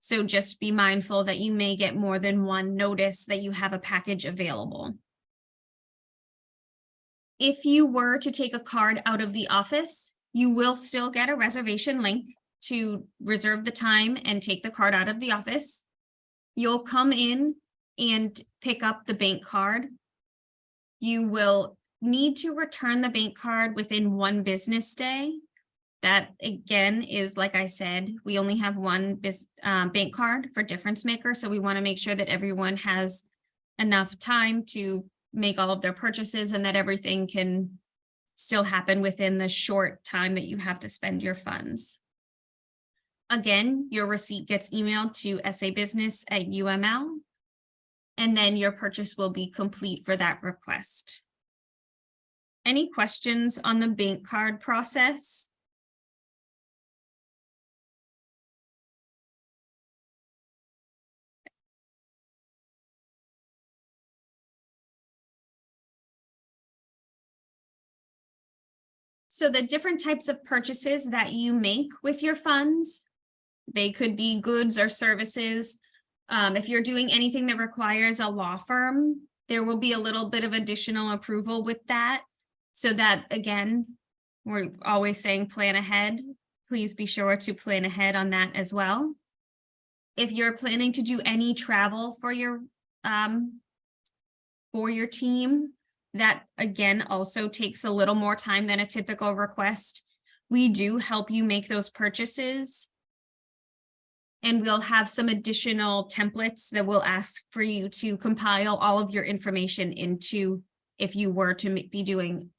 So just be mindful that you may get more than one notice that you have a package available. If you were to take a card out of the office, you will still get a reservation link to reserve the time and take the card out of the office. You'll come in and pick up the bank card. You will need to return the bank card within 1 business day. That again is, like I said, we only have one bank card for Difference Maker. So we want to make sure that everyone has enough time to make all of their purchases and that everything can still happen within the short time that you have to spend your funds. Again, your receipt gets emailed to SA Business at UML, and then your purchase will be complete for that request. Any questions on the bank card process? So the different types of purchases that you make with your funds, they could be goods or services. If you're doing anything that requires a law firm, there will be a little bit of additional approval with that. So that, again, we're always saying plan ahead. Please be sure to plan ahead on that as well. If you're planning to do any travel for your team, that again also takes a little more time than a typical request. We do help you make those purchases. And we'll have some additional templates that we'll ask for you to compile all of your information into if you were to be doing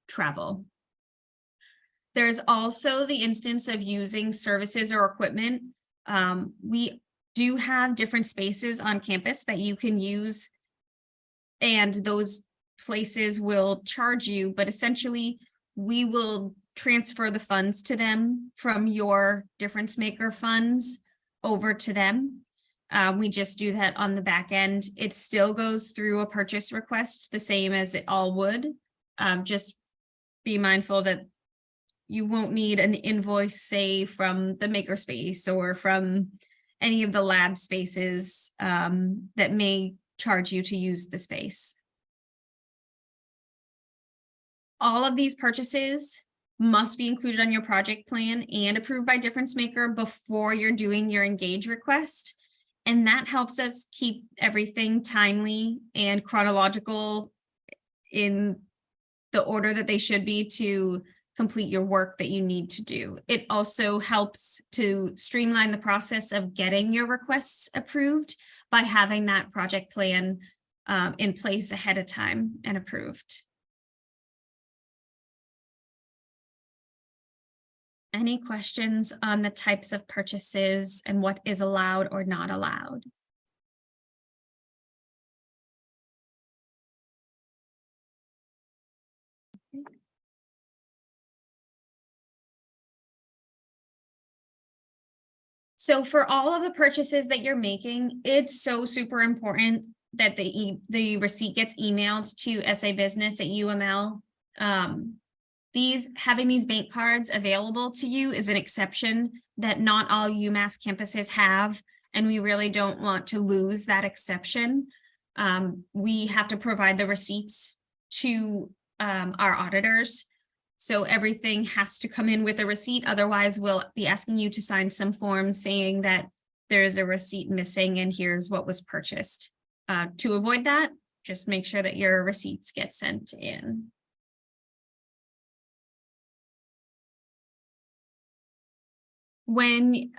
travel. There's also the instance of using services or equipment. We do have different spaces on campus that you can use, and those places will charge you, but essentially we will transfer the funds to them from your Difference Maker funds over to them. We just do that on the back end. It still goes through a purchase request the same as it all would. Just be mindful that you won't need an invoice, say, from the makerspace or from any of the lab spaces that may charge you to use the space. All of these purchases must be included on your project plan and approved by Difference Maker before you're doing your engage request. And that helps us keep everything timely and chronological in the order that they should be to complete your work that you need to do. It also helps to streamline the process of getting your requests approved by having that project plan in place ahead of time and approved. Any questions on the types of purchases and what is allowed or not allowed? So for all of the purchases that you're making, it's so super important that the receipt gets emailed to SA Business at UML. Having these bank cards available to you is an exception that not all UMass campuses have, and we really don't want to lose that exception. We have to provide the receipts to our auditors. So everything has to come in with a receipt. Otherwise, we'll be asking you to sign some forms saying that there is a receipt missing and here's what was purchased. To avoid that, just make sure that your receipts get sent in. When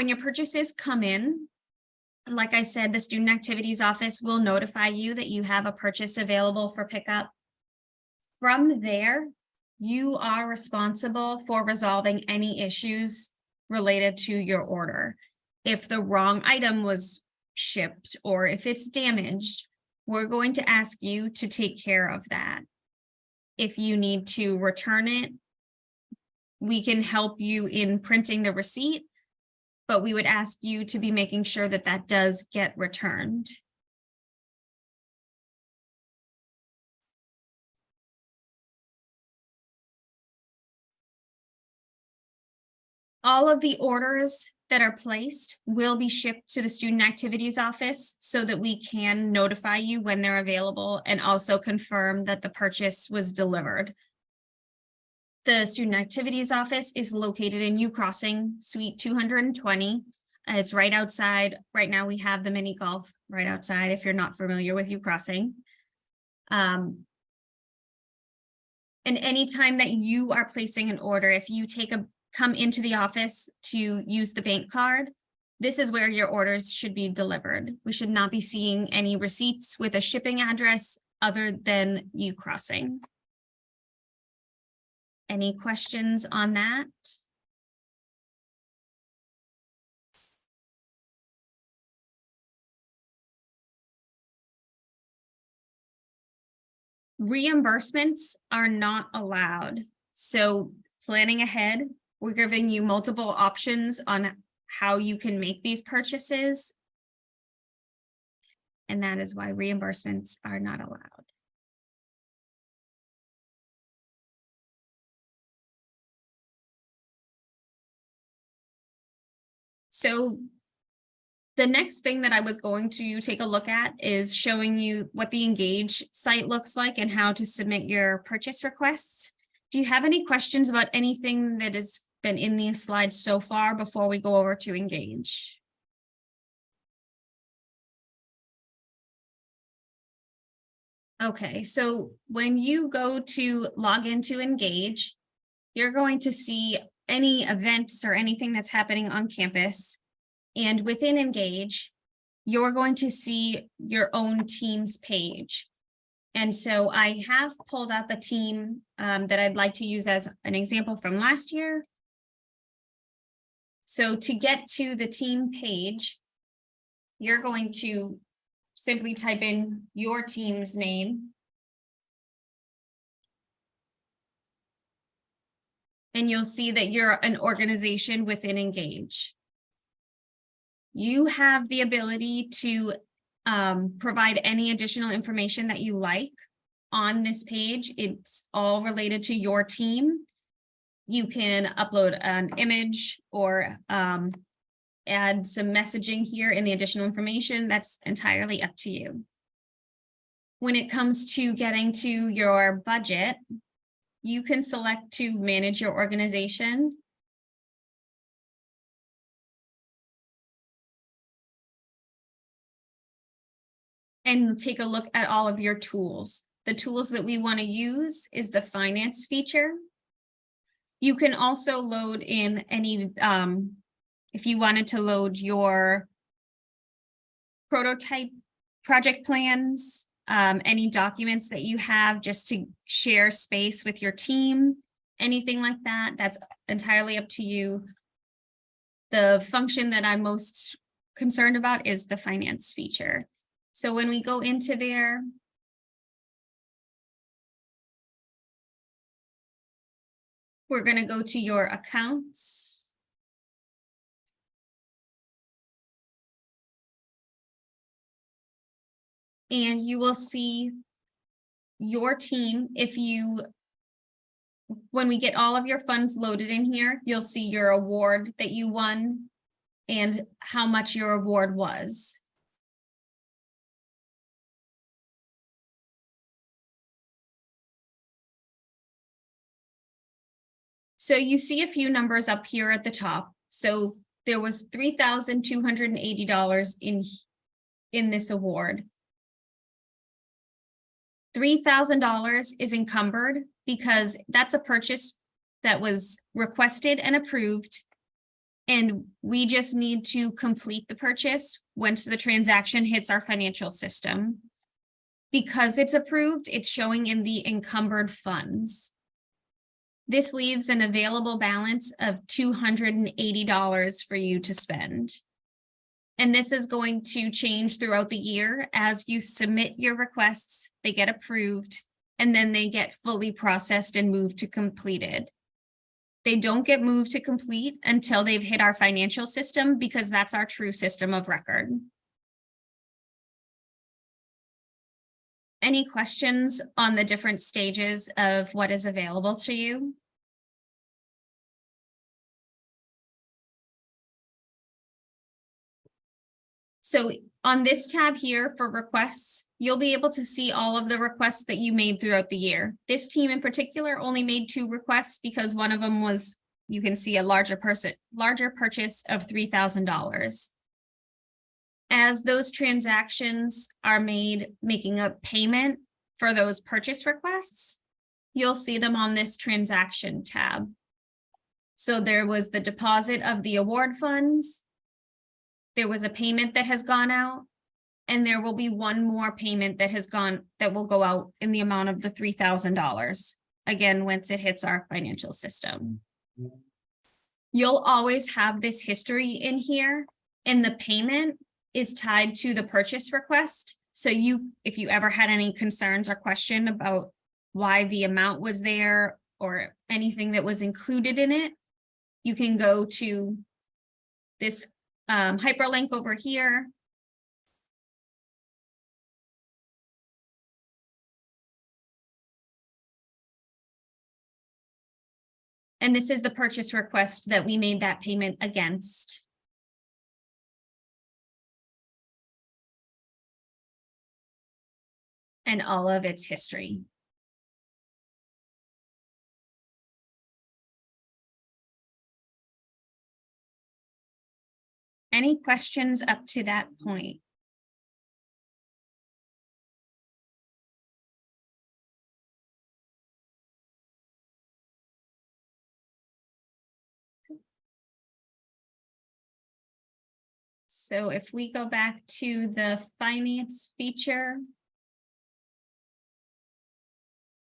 your purchases come in, like I said, the Student Activities Office will notify you that you have a purchase available for pickup. From there, you are responsible for resolving any issues related to your order. If the wrong item was shipped or if it's damaged, we're going to ask you to take care of that. If you need to return it, we can help you in printing the receipt, but we would ask you to be making sure that that does get returned. All of the orders that are placed will be shipped to the Student Activities Office so that we can notify you when they're available and also confirm that the purchase was delivered. The Student Activities Office is located in U Crossing, Suite 220. It's right outside. Right now we have the mini golf right outside if you're not familiar with U Crossing. And anytime that you are placing an order, if you come into the office to use the bank card, this is where your orders should be delivered. We should not be seeing any receipts with a shipping address other than U Crossing. Any questions on that? Reimbursements are not allowed. So planning ahead, we're giving you multiple options on how you can make these purchases. And that is why reimbursements are not allowed. So the next thing that I was going to take a look at is showing you what the Engage site looks like and how to submit your purchase requests. Do you have any questions about anything that has been in these slides so far before we go over to Engage? Okay, so when you go to log into Engage, you're going to see any events or anything that's happening on campus. And within Engage, you're going to see your own team's page. And so I have pulled up a team that I'd like to use as an example from last year. So to get to the team page, you're going to simply type in your team's name. And you'll see that you're an organization within Engage. You have the ability to provide any additional information that you like on this page. It's all related to your team. You can upload an image or add some messaging here in the additional information. That's entirely up to you. When it comes to getting to your budget, you can select to manage your organization. And take a look at all of your tools. The tools that we want to use is the finance feature. You can also load in any, if you wanted to load your prototype project plans, any documents that you have just to share space with your team, anything like that, that's entirely up to you. The function that I'm most concerned about is the finance feature. So when we go into there, we're going to go to your accounts. And you will see your team. When we get all of your funds loaded in here, you'll see your award that you won and how much your award was. So you see a few numbers up here at the top. So there was $3,280 in this award. $3,000 is encumbered because that's a purchase that was requested and approved. And we just need to complete the purchase once the transaction hits our financial system. Because it's approved, it's showing in the encumbered funds. This leaves an available balance of $280 for you to spend. And this is going to change throughout the year as you submit your requests, they get approved, and then they get fully processed and moved to completed. They don't get moved to complete until they've hit our financial system because that's our true system of record. Any questions on the different stages of what is available to you? So on this tab here for requests, you'll be able to see all of the requests that you made throughout the year. This team in particular only made 2 requests because one of them was, you can see, a larger purchase of $3,000. As those transactions are made, making a payment for those purchase requests, you'll see them on this transaction tab. So there was the deposit of the award funds. There was a payment that has gone out, and there will be one more payment that will go out in the amount of the $3,000. Again, once it hits our financial system. You'll always have this history in here, and the payment is tied to the purchase request. So if you ever had any concerns or question about why the amount was there or anything that was included in it, you can go to this hyperlink over here. And this is the purchase request that we made that payment against. And all of its history. Any questions up to that point? So if we go back to the finance feature,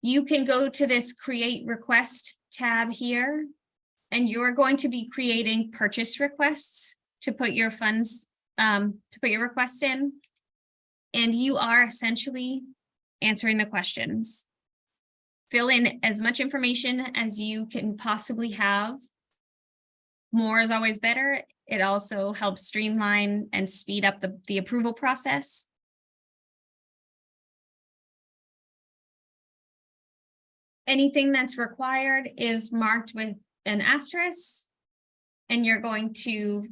you can go to this create request tab here, and you're going to be creating purchase requests to put your funds, to put your requests in. And you are essentially answering the questions. Fill in as much information as you can possibly have. More is always better. It also helps streamline and speed up the approval process. Anything that's required is marked with an asterisk, and you're going to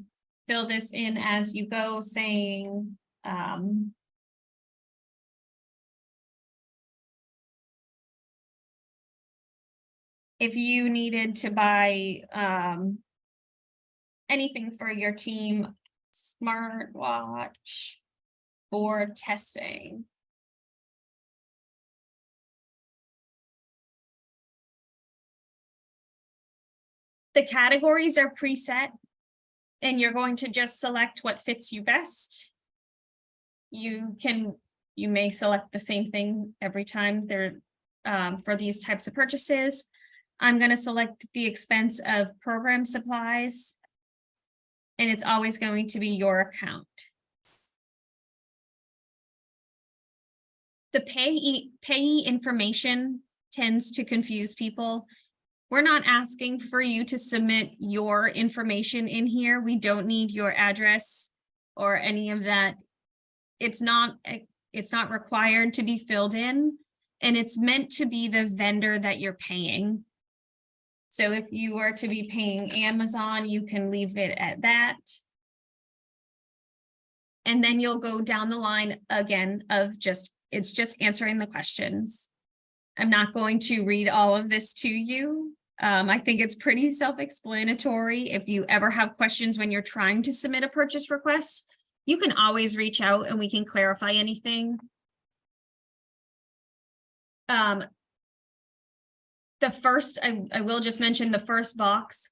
fill this in as you go, saying, if you needed to buy anything for your team, smartwatch for testing. The categories are preset, and you're going to just select what fits you best. You may select the same thing every time they're for these types of purchases. I'm going to select the expense of program supplies. And it's always going to be your account. The payee information tends to confuse people. We're not asking for you to submit your information in here. We don't need your address or any of that. It's not required to be filled in, and it's meant to be the vendor that you're paying. So if you were to be paying Amazon, you can leave it at that. And then you'll go down the line again of it's just answering the questions. I'm not going to read all of this to you. I think it's pretty self-explanatory. If you ever have questions when you're trying to submit a purchase request, you can always reach out and we can clarify anything. The first, I will just mention the first box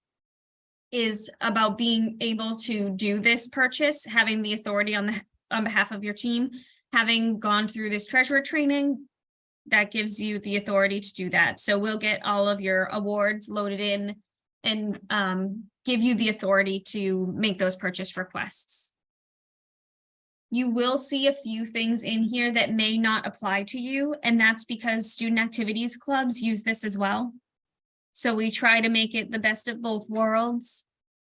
is about being able to do this purchase, having the authority on behalf of your team, having gone through this treasurer training. That gives you the authority to do that. So we'll get all of your awards loaded in and give you the authority to make those purchase requests. You will see a few things in here that may not apply to you, and that's because student activities clubs use this as well. So we try to make it the best of both worlds.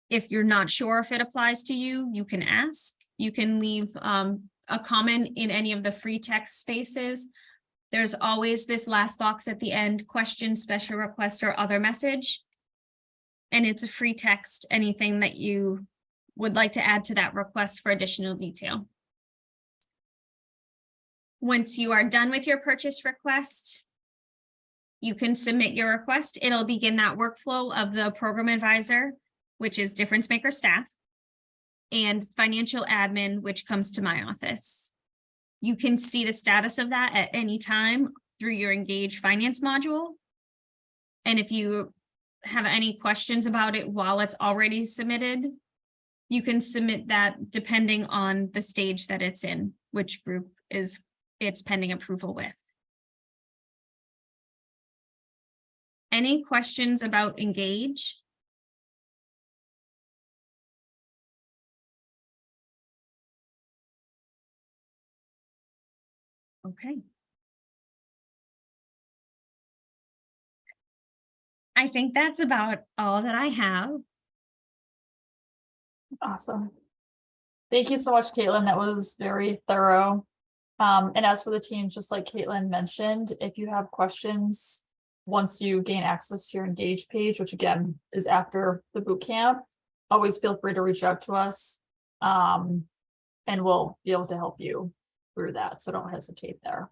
If you're not sure if it applies to you, you can ask. You can leave a comment in any of the free text spaces. There's always this last box at the end, question, special request, or other message. And it's a free text, anything that you would like to add to that request for additional detail. Once you are done with your purchase request, you can submit your request. It'll begin that workflow of the program advisor, which is difference maker staff, and financial admin, which comes to my office. You can see the status of that at any time through your Engage Finance module. And if you have any questions about it while it's already submitted, you can submit that depending on the stage that it's in, which group it's pending approval with. Any questions about Engage? Okay. I think that's about all that I have. Awesome. Thank you so much, Caitlin. That was very thorough. And as for the team, just like Caitlin mentioned, if you have questions, once you gain access to your Engage page, which again is after the boot camp, always feel free to reach out to us. And we'll be able to help you through that. So don't hesitate there.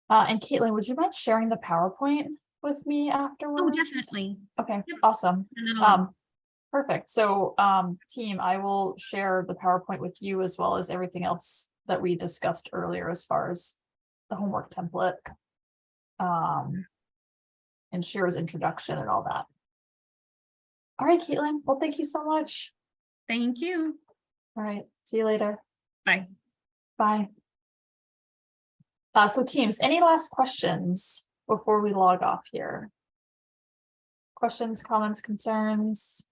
And Caitlin, would you mind sharing the PowerPoint with me afterwards? Oh, definitely. Okay, awesome. Perfect. So team, I will share the PowerPoint with you as well as everything else that we discussed earlier as far as the homework template and Shira's introduction and all that. All right, Caitlin. Well, thank you so much. Thank you. All right. See you later. Bye. Bye. So teams, any last questions before we log off here? Questions, comments, concerns?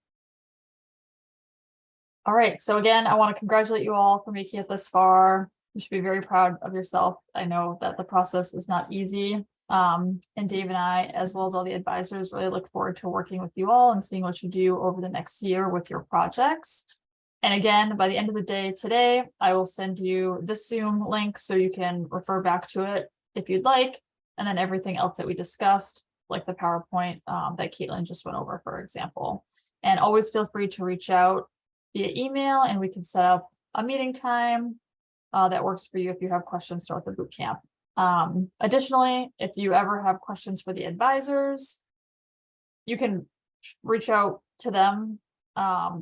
All right. So again, I want to congratulate you all for making it this far. You should be very proud of yourself. I know that the process is not easy. And Dave and I, as well as all the advisors, really look forward to working with you all and seeing what you do over the next year with your projects. And again, by the end of the day today, I will send you this Zoom link so you can refer back to it if you'd like. And then everything else that we discussed, like the PowerPoint that Caitlin just went over, for example. And always feel free to reach out via email and we can set up a meeting time that works for you if you have questions throughout the boot camp. Additionally, if you ever have questions for the advisors, you can reach out to them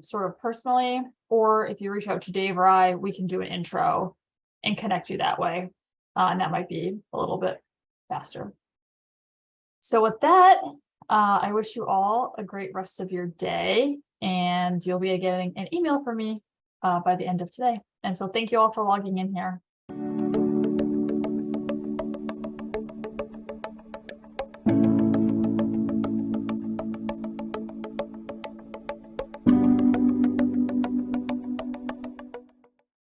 sort of personally, or if you reach out to Dave or I, we can do an intro and connect you that way. And that might be a little bit faster. So with that, I wish you all a great rest of your day, and you'll be getting an email from me by the end of today. And so thank you all for logging in here.